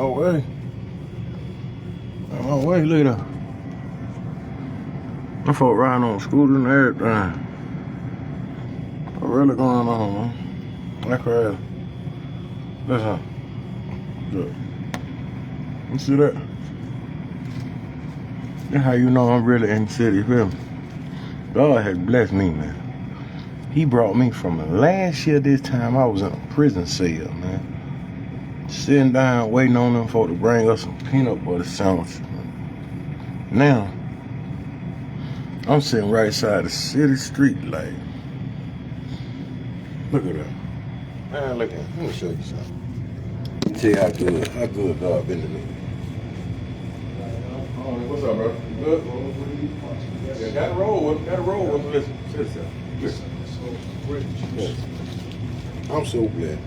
No way. No way, look at that. Them folk riding on scooters and everything. What really going on, man? That's crazy. Listen. Look. You see that? That's how you know I'm really in the city, feel me? God has blessed me, man. He brought me from last year this time. I was in a prison cell, man. Sitting down, waiting on them folk to bring us some peanut butter sandwiches. Now, I'm sitting right side the city street, like, look at that. Man, look at that. Let me show you something. Let me tell you how good God been to me. What's up, bro? Good? Yeah, gotta roll with him. Listen. Yes. I'm so glad.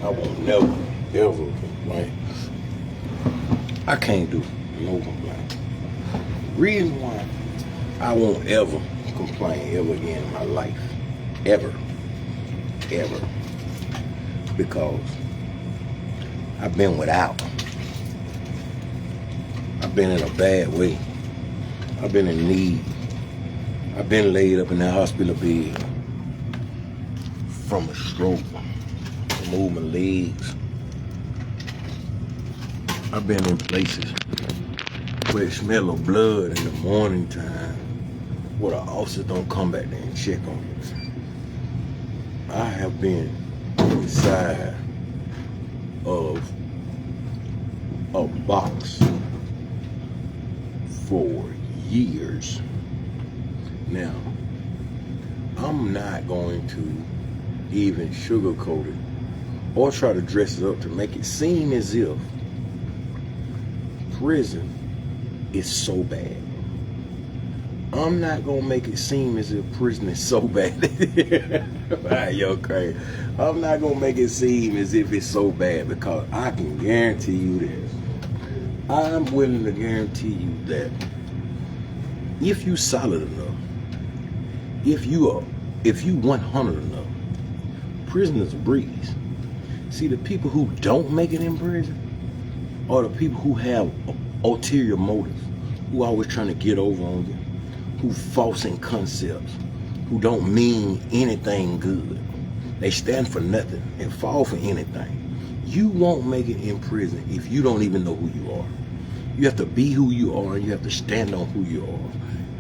I will never, ever complain. I can't do no complaint. Reason why I won't ever complain ever again in my life. Ever. Because I've been without. I've been in a bad way. I've been in need. I've been laid up in that hospital bed from a stroke. Move my legs. I've been in places where it smell of blood in the morning time, where the officers don't come back there and check on you. I have been inside of a box for years. Now, I'm not going to even sugarcoat it or try to dress it up to make it seem as if prison is so bad. I'm not gonna make it seem as if prison is so bad. Yo, crazy. I'm not gonna make it seem as if it's so bad, because I can guarantee you this. I'm willing to guarantee you that if you solid enough, if you 100 enough, prison is a breeze. See, the people who don't make it in prison are the people who have ulterior motives, who always trying to get over on you, who false in concepts, who don't mean anything good. They stand for nothing and fall for anything. You won't make it in prison if you don't even know who you are. You have to be who you are, and you have to stand on who you are.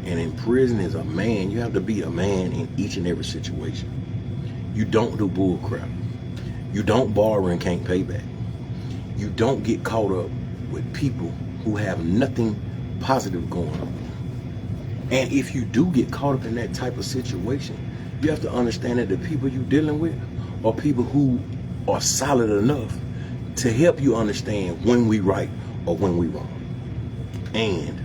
And in prison, as a man, you have to be a man in each and every situation. You don't do bull crap. You don't borrow and can't pay back. You don't get caught up with people who have nothing positive going on. And if you do get caught up in that type of situation, you have to understand that the people you're dealing with are people who are solid enough to help you understand when we right or when we wrong. And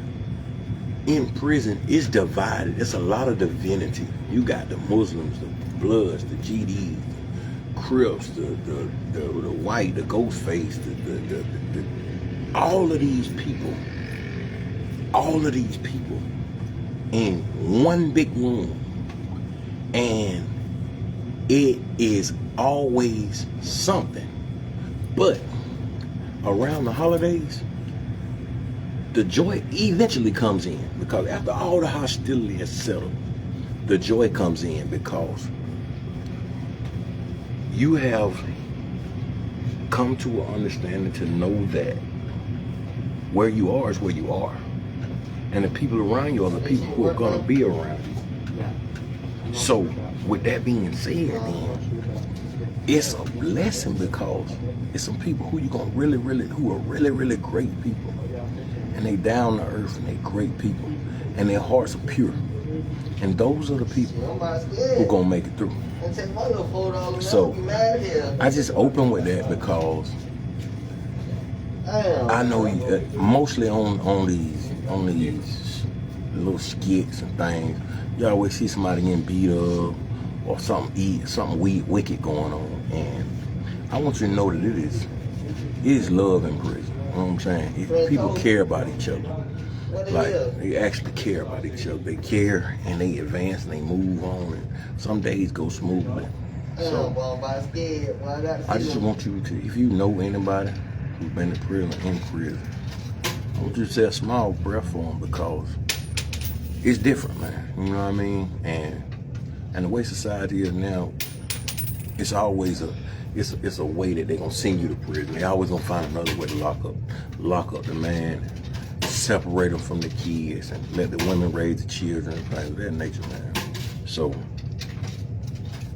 in prison, it's divided. It's a lot of divinity. You got the Muslims, the Bloods, the GDs, the Crips, the white, the Ghostface, all of these people in one big room. And it is always something. But around the holidays, the joy eventually comes in, because after all the hostility is settled, the joy comes in, because you have come to an understanding to know that where you are is where you are, and the people around you are the people who are going to be around you. So with that being said, then it's a blessing, because it's some people who you're going to really great people. And they down to earth, and they great people, and their hearts are pure. And those are the people who gonna make it through. So I just open with that, because I know mostly on these little skits and things, you always see somebody getting beat up or something wicked going on. And I want you to know that it is love in prison. You know what I'm saying? If people care about each other. Like, they actually care about each other. They care, and they advance, and they move on, and some days go smoothly. So I just want you to, if you know anybody who's been to prison, in prison, I want you to say a small prayer for them, because it's different, man. You know what I mean? And the way society is now, it's always it's a way that they're gonna send you to prison. They always gonna find another way to lock up the man, separate them from the kids, and let the women raise the children and things of that nature, man. So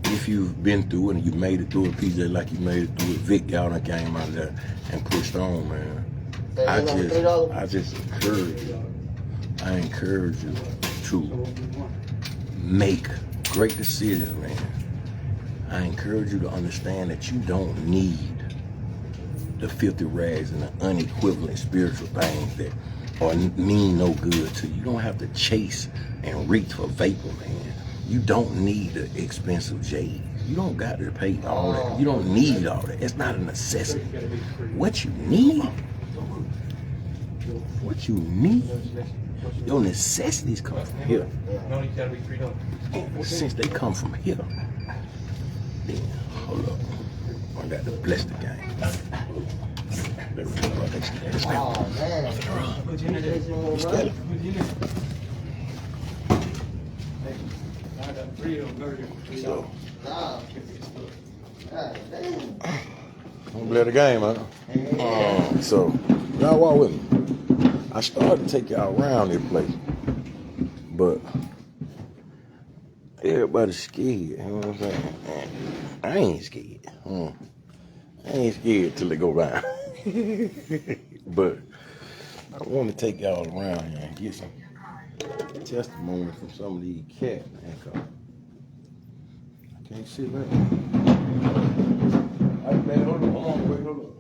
if you've been through it and you made it through it, PJ, like you made it through it, Vic, y'all done came out there and pushed on, man. I just encourage you. I encourage you to make great decisions, man. I encourage you to understand that you don't need the filthy rags and the unequivalent spiritual things that are mean no good to you. You don't have to chase and reach for vapor, man. You don't need the expensive J's. You don't got to pay all that. You don't need all that. It's not a necessity. What you need, your necessities come from here. And since they come from here, then, hold up. I got to bless the game. Let's go. So, I'm play the game, huh? So, y'all walk with me. I started to take y'all around this place, but everybody's scared. You know what I'm saying? I ain't scared. I ain't scared till they go round. But I want to take y'all around here and get some testimony from some of these cats, man. I can't sit right now. Hold on.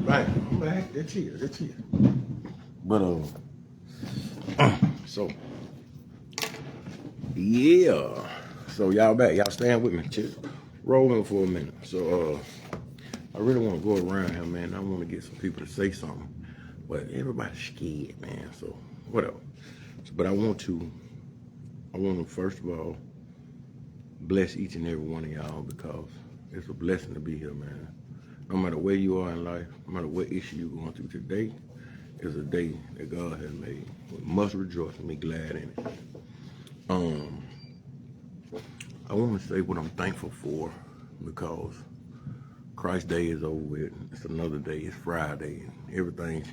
Right, I'm back. That's here. But so yeah. So y'all back. Y'all staying with me. Chill. Rolling for a minute. So I really want to go around here, man. I want to get some people to say something. But everybody's scared, man. So whatever. But I want to first of all bless each and every one of y'all, because it's a blessing to be here, man. No matter where you are in life, no matter what issue you're going through, today is a day that God has made. We must rejoice and be glad in it. I want to say what I'm thankful for, because Christ's Day is over with. It's another day. It's Friday. Everything's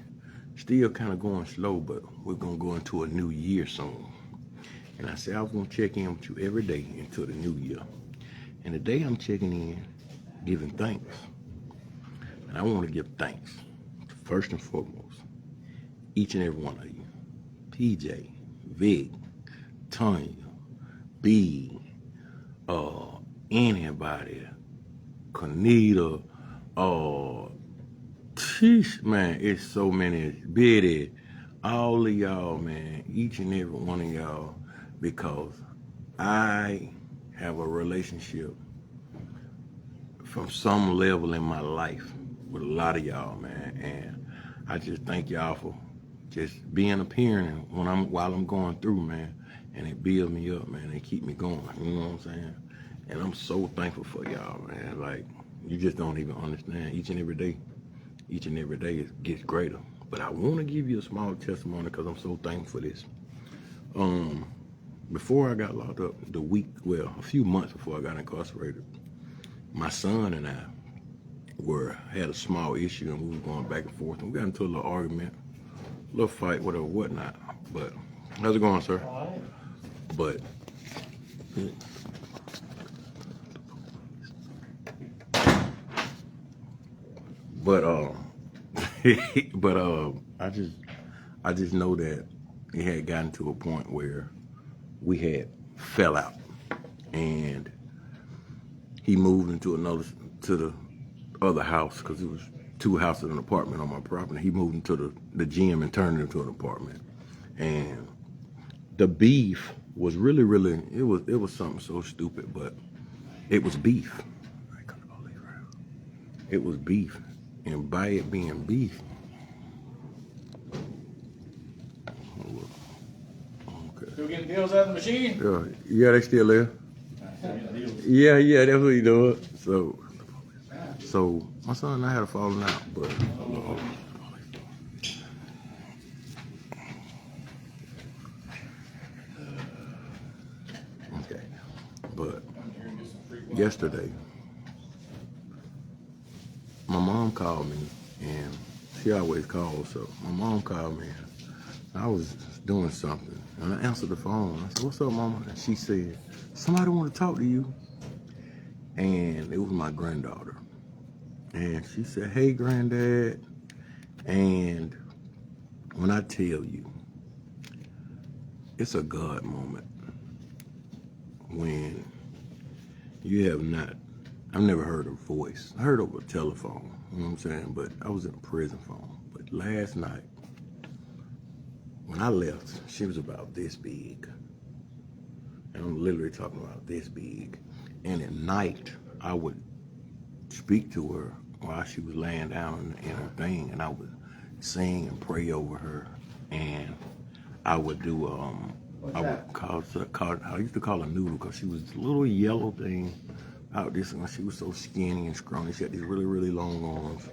still kind of going slow, but we're going to go into a new year soon. And I said I was going to check in with you every day until the new year. And today I'm checking in, giving thanks. And I want to give thanks, first and foremost, each and every one of you. PJ, Vic, Tanya, B, anybody, Kanita, man, it's so many, Biddy, all of y'all, man, each and every one of y'all, because I have a relationship from some level in my life with a lot of y'all, man, and I just thank y'all for just being a parent while I'm going through, man, and it builds me up, man, and keep me going, you know what I'm saying? And I'm so thankful for y'all, man. Like, you just don't even understand. Each and every day it gets greater. But I want to give you a small testimony, because I'm so thankful for this. Before I got locked up, a few months before I got incarcerated, my son and I had a small issue, and we were going back and forth, and we got into a little argument, a little fight, whatever, whatnot. But how's it going, sir? All right. But I just know that it had gotten to a point where we had fell out, and he moved into the other house, because it was 2 houses and an apartment on my property. He moved into the gym and turned it into an apartment. And the beef was really, it was something so stupid, but it was beef. It was beef. And by it being beef, okay. Still getting deals out of the machine? Yeah, they still there. Yeah, that's what he doing. So my son and I had a falling out, but okay. But yesterday, my mom called me, and she always calls. So my mom called me. I was doing something, and I answered the phone. I said, "What's up, Mama?" And she said, "Somebody want to talk to you." And it was my granddaughter. And she said, "Hey, Granddad." And when I tell you, it's a God moment when you have not, I've never heard her voice. I heard over a telephone, you know what I'm saying? But I was in a prison phone. But last night, when I left, she was about this big. And I'm literally talking about this big. And at night, I would speak to her while she was laying down in her thing, and I would sing and pray over her. And I would do, I used to call her Noodle, because she was this little yellow thing out this, and she was so skinny and scrawny. She had these really, really long arms.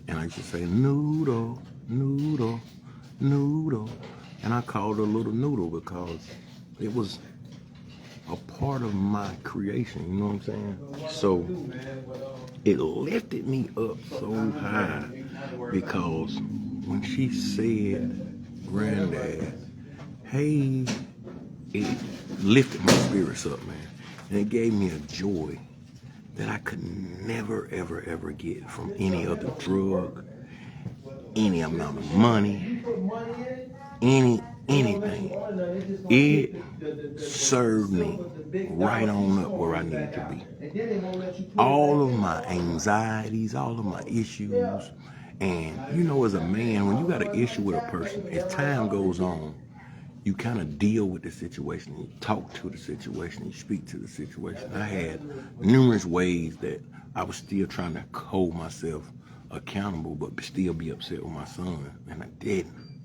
And I used to say, Noodle, Noodle, Noodle. And I called her Little Noodle because it was a part of my creation, you know what I'm saying? So it lifted me up so high, because when she said, Granddad, hey, it lifted my spirits up, man. And it gave me a joy that I could never, ever, ever get from any other drug, any amount of money, anything. It served me right on up where I needed to be. All of my anxieties, all of my issues, and you know, as a man, when you got an issue with a person, as time goes on, you kind of deal with the situation, you talk to the situation, you speak to the situation. I had numerous ways that I was still trying to hold myself accountable, but still be upset with my son, and I didn't.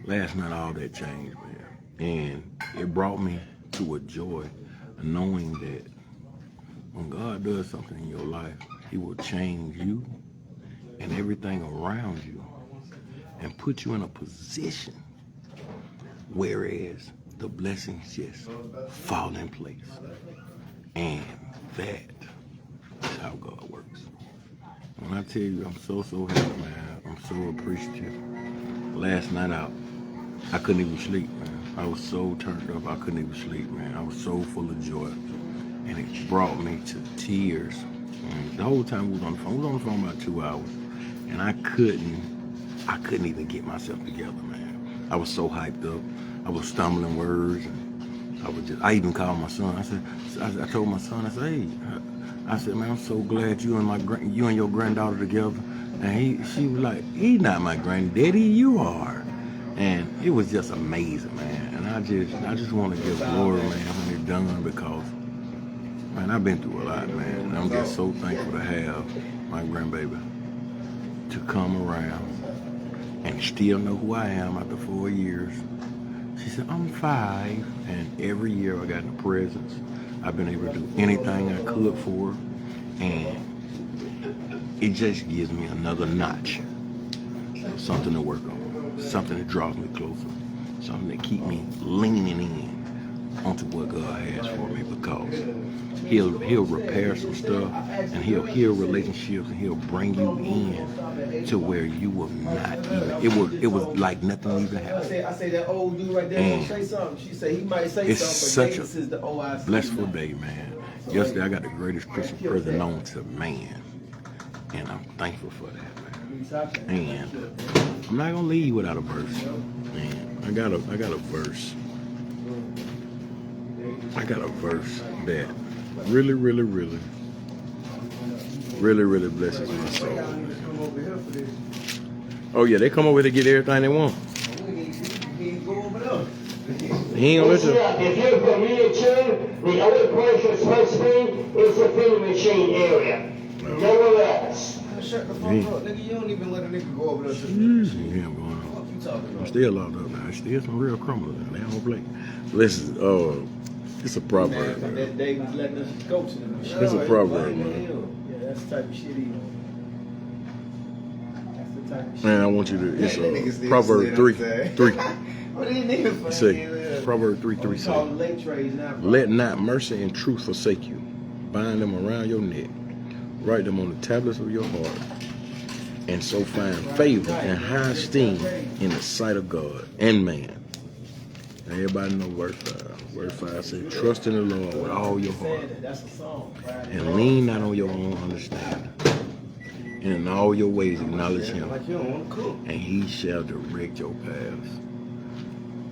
Last night, all that changed, man. And it brought me to a joy of knowing that when God does something in your life, he will change you and everything around you and put you in a position whereas the blessings just fall in place. And that is how God works. When I tell you, I'm so happy, man. I'm so appreciative. Last night out, I couldn't even sleep, man. I was so turned up, I couldn't even sleep, man. I was so full of joy. And it brought me to tears. And the whole time we was on the phone about 2 hours. And I couldn't even get myself together, man. I was so hyped up. I was stumbling words, and I even called my son. I told my son, I said, hey, I said, man, I'm so glad you and your granddaughter together. And she was like, he's not my granddaddy, you are. And it was just amazing, man. And I just want to give glory, man, when it's done, because, man, I've been through a lot, man. And I'm just so thankful to have my grandbaby to come around and still know who I am after 4 years. She said, I'm 5, and every year I got in the presence. I've been able to do anything I could for her, and it just gives me another notch, something to work on, something that draws me closer, something that keeps me leaning in onto what God has for me, because he'll repair some stuff, and he'll heal relationships, and he'll bring you in to where you will not even, it was like nothing even happened. I say that old dude right there say something. She said he might say it's something, but such is the OIC. Blissful day, man. Yesterday I got the greatest Christmas present known to man, and I'm thankful for that, man. And I'm not gonna leave without a verse, man. I got a verse. I got a verse that really blesses my soul, man. Oh yeah, they come over to get everything they want. He ain't gonna let you. If you're from Miniature, the only place you're supposed to be is the food machine area. Nowhere else. Shut the fuck up, nigga. You don't even let a nigga go over there. Yeah, going on. you talking about? Still locked up now. Still some real criminals now. They don't play. Listen, it's a proverb. Man, Man. that day was letting us go to them. It's a proverb, man. Yeah, that's the type of shit he on. That's the type of shit. Man, I want you to. It's That nigga still Proverb sit 3. up there. 3. What these niggas It say, funny? Proverb 3, We 3 call say, them late trades now, bro. let not mercy and truth forsake you. Bind them around your neck. Write them on the tablets of your heart. And so find favor and high esteem in the sight of God and man. Everybody know verse 5. Verse 5 says, trust in the Lord with all your heart. That's a song. And lean not on your own understanding. And in all your ways acknowledge him. Like you don't want to cook. And he shall direct your paths.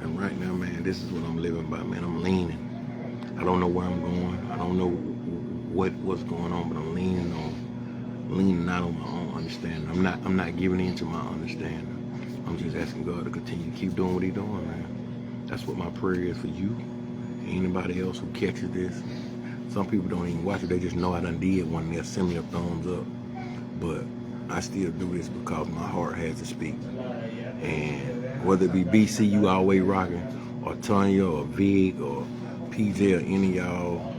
And right now, man, this is what I'm living by, man. I'm leaning. I don't know where I'm going. I don't know what's going on, but I'm leaning not on my own understanding. I'm not giving in to my understanding. I'm just asking God to continue to keep doing what he's doing, man. That's what my prayer is for you. Anybody else who catches this. Some people don't even watch it. They just know I done did one. They'll send me a thumbs up. But I still do this because my heart has to speak. And whether it be BC, you always rocking, or Tanya, or Vig, or PJ, or any of y'all,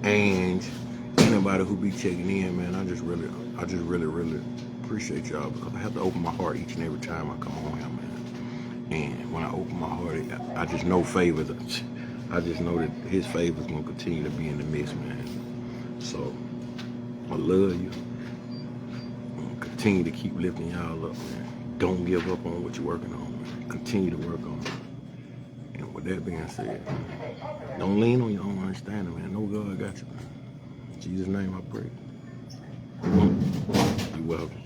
and anybody who be checking in, man, I just really appreciate y'all because I have to open my heart each and every time I come on here, man. And when I open my heart, I just know favors. I just know that his favors gonna continue to be in the midst, man. So I love you. Continue to keep lifting y'all up, man. Don't give up on what you're working on, man. Continue to work on it. And with that being said, don't lean on your own understanding, man. Know God got you, man. In Jesus' name I pray. You're welcome.